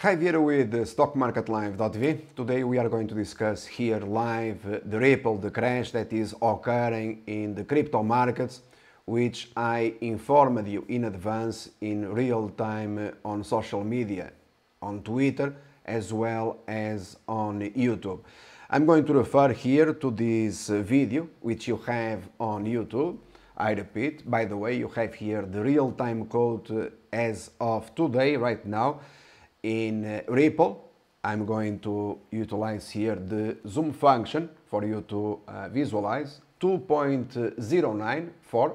Hi, Vieira with stockmarketlive.v. Today we are going to discuss here live the ripple, the crash that is occurring in the crypto markets, which I informed you in advance in real time on social media, on Twitter as well as on YouTube. I'm going to refer here to this video which you have on YouTube. I repeat, by the way, you have here the real-time code as of today, right now. In Ripple, I'm going to utilize here the zoom function for you to visualize 2.094.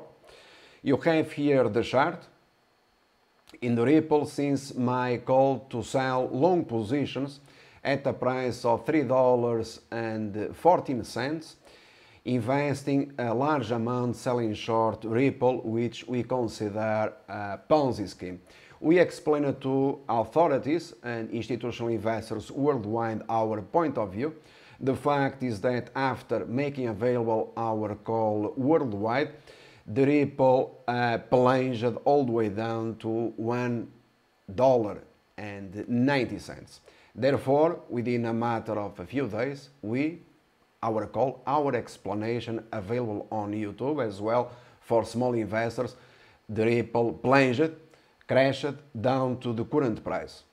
You have here the chart in the Ripple since my call to sell long positions at a price of $3.14, investing a large amount selling short Ripple, which we consider a Ponzi scheme. We explained to authorities and institutional investors worldwide our point of view. The fact is that after making available our call worldwide, the Ripple plunged all the way down to $1.90. Therefore, within a matter of a few days, our explanation available on YouTube as well for small investors, the Ripple plunged, crashed down to the current price.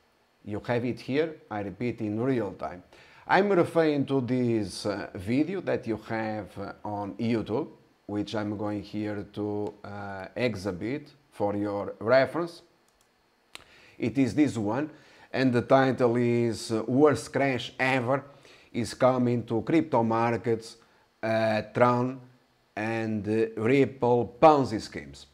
You have it here, I repeat, in real time. I'm referring to this video that you have on YouTube, which I'm going here to exhibit for your reference. It is this one, and the title is Worst Crash Ever is Coming to Crypto Markets, Tron and Ripple Ponzi Schemes.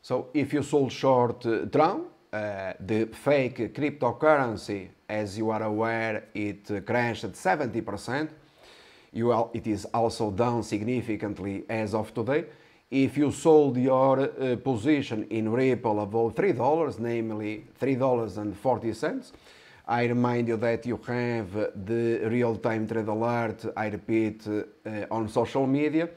So if you sold short Tron, the fake cryptocurrency, as you are aware, it crashed at 70%. It is also down significantly as of today. If you sold your position in Ripple above $3, namely $3.40, I remind you that you have the real-time trade alert, I repeat, on social media.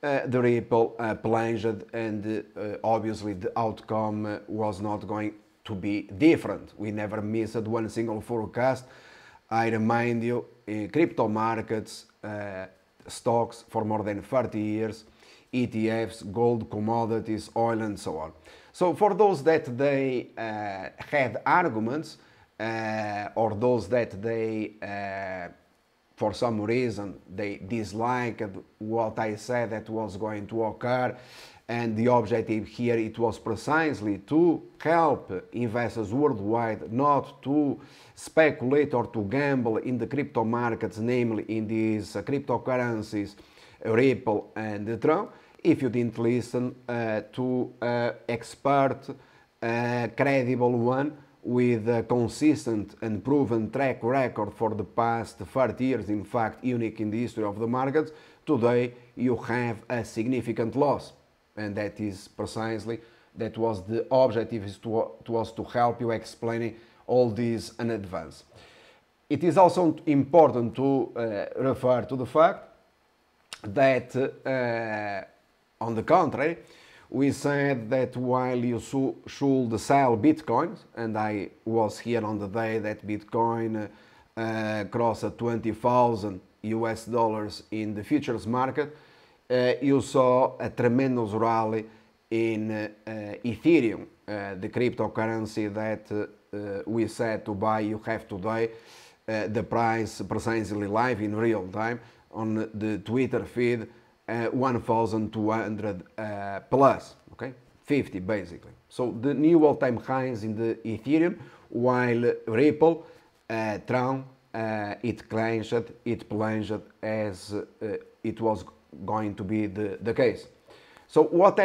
The Ripple plunged, and obviously the outcome was not going to be different. We never missed one single forecast. I remind you, crypto markets, stocks for more than 30 years, ETFs, gold, commodities, oil, and so on. So for those that they had arguments, or those that they for some reason they disliked what I said that was going to occur, and the objective here, it was precisely to help investors worldwide not to speculate or to gamble in the crypto markets, namely in these cryptocurrencies, Ripple and Tron. If you didn't listen to expert, credible one, with a consistent and proven track record for the past 30 years, in fact unique in the history of the markets, today you have a significant loss. And that is precisely, that was the objective, was to help you explaining all this in advance. It is also important to refer to the fact that, on the contrary, we said that while you should sell Bitcoin, and I was here on the day that Bitcoin crossed 20,000 US dollars in the futures market, you saw a tremendous rally in Ethereum, the cryptocurrency that we said to buy. You have today the price precisely live in real time on the Twitter feed, 1,200 plus, okay, 50 basically. So the new all-time highs in the Ethereum, while Ripple, Tron, it clenched, it plunged as it was going to be the case. So what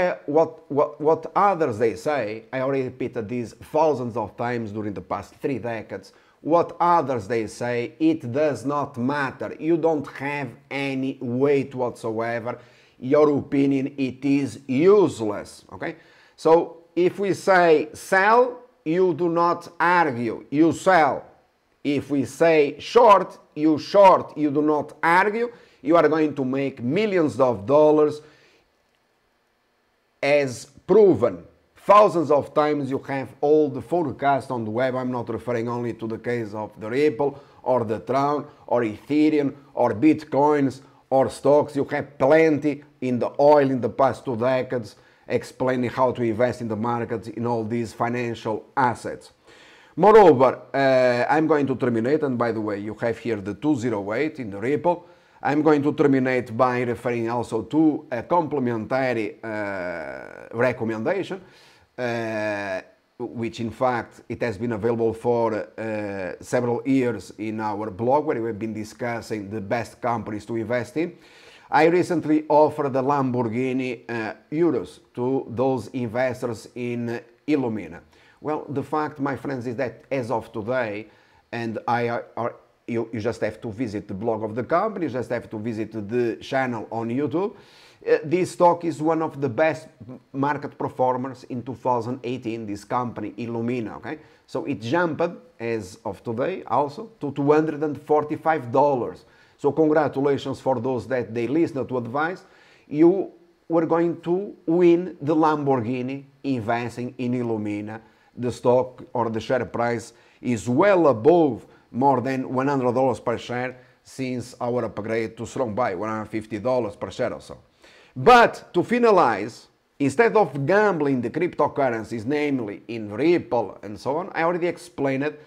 others they say, I already repeated this thousands of times during the past 3 decades, what others they say, it does not matter. You don't have any weight whatsoever. Your opinion, it is useless, okay? So if we say sell, you do not argue, you sell. If we say short, you do not argue. You are going to make millions of dollars as proven thousands of times. You have all the forecasts on the web. I'm not referring only to the case of the Ripple or the Tron or Ethereum or Bitcoins or stocks. You have plenty in the oil in the past 2 decades explaining how to invest in the markets in all these financial assets. Moreover, I'm going to terminate, and by the way, you have here the 208 in the Ripple. I'm going to terminate by referring also to a complementary recommendation, which in fact it has been available for several years in our blog, where we've been discussing the best companies to invest in. I recently offered the Lamborghini euros to those investors in Illumina. Well, the fact, my friends, is that as of today, and you just have to visit the blog of the company, you just have to visit the channel on YouTube. This stock is one of the best market performers in 2018, this company, Illumina, okay? So it jumped, as of today, also to $245. So congratulations for those that they listened to advice. You were going to win the Lamborghini investing in Illumina. The stock or the share price is well above more than $100 per share since our upgrade to strong buy, $150 per share or so. But to finalize, instead of gambling the cryptocurrencies, namely in Ripple and so on, I already explained it.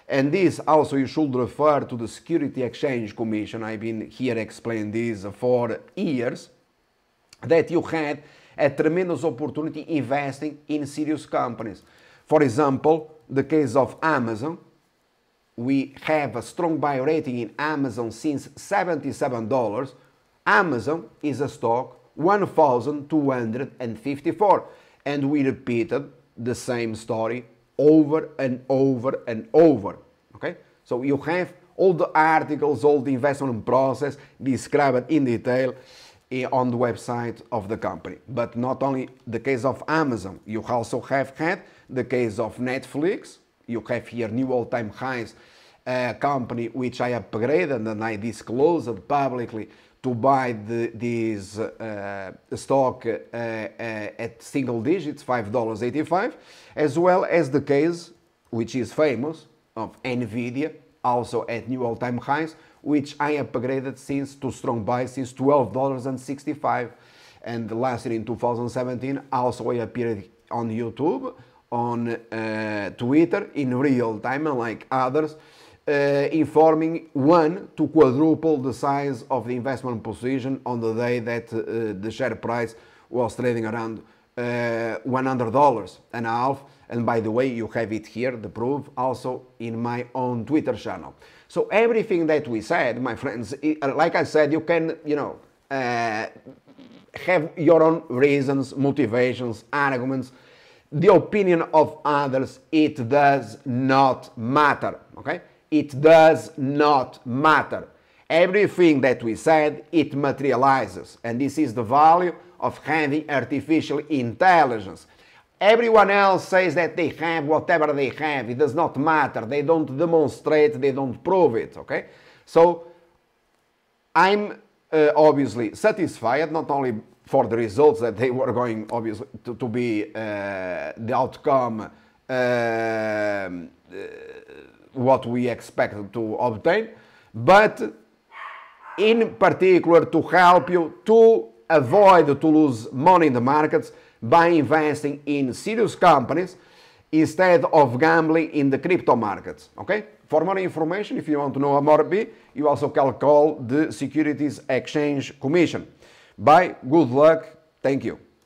And this also you should refer to the Security Exchange Commission. I've been here explaining this for years, that you had a tremendous opportunity investing in serious companies. For example, the case of Amazon. We have a strong buy rating in Amazon since $77. Amazon is a stock 1,254, and we repeated the same story over and over and over. Okay, so you have all the articles, all the investment process described in detail on the website of the company. But not only the case of Amazon, you also have had the case of Netflix. You have here new all-time highs, company which I upgraded and I disclosed publicly to buy this stock at single digits, $5.85, as well as the case, which is famous, of Nvidia, also at new all-time highs, which I upgraded since to strong buy since $12.65. And last year in 2017, also I appeared on YouTube, on Twitter in real time, unlike others, informing when to quadruple the size of the investment position on the day that the share price was trading around $100.50. And by the way, you have it here, the proof, also in my own Twitter channel. So everything that we said, my friends, like I said, you can, have your own reasons, motivations, arguments. The opinion of others, it does not matter, okay? It does not matter. Everything that we said, it materializes. And this is the value of having artificial intelligence. Everyone else says that they have whatever they have. It does not matter. They don't demonstrate, they don't prove it, okay? So I'm obviously satisfied, not only for the results that they were going obviously to be the outcome what we expected to obtain, but in particular to help you to avoid to lose money in the markets by investing in serious companies instead of gambling in the crypto markets, okay? For more information, if you want to know more, you also can call the Securities Exchange Commission. Bye, good luck, thank you.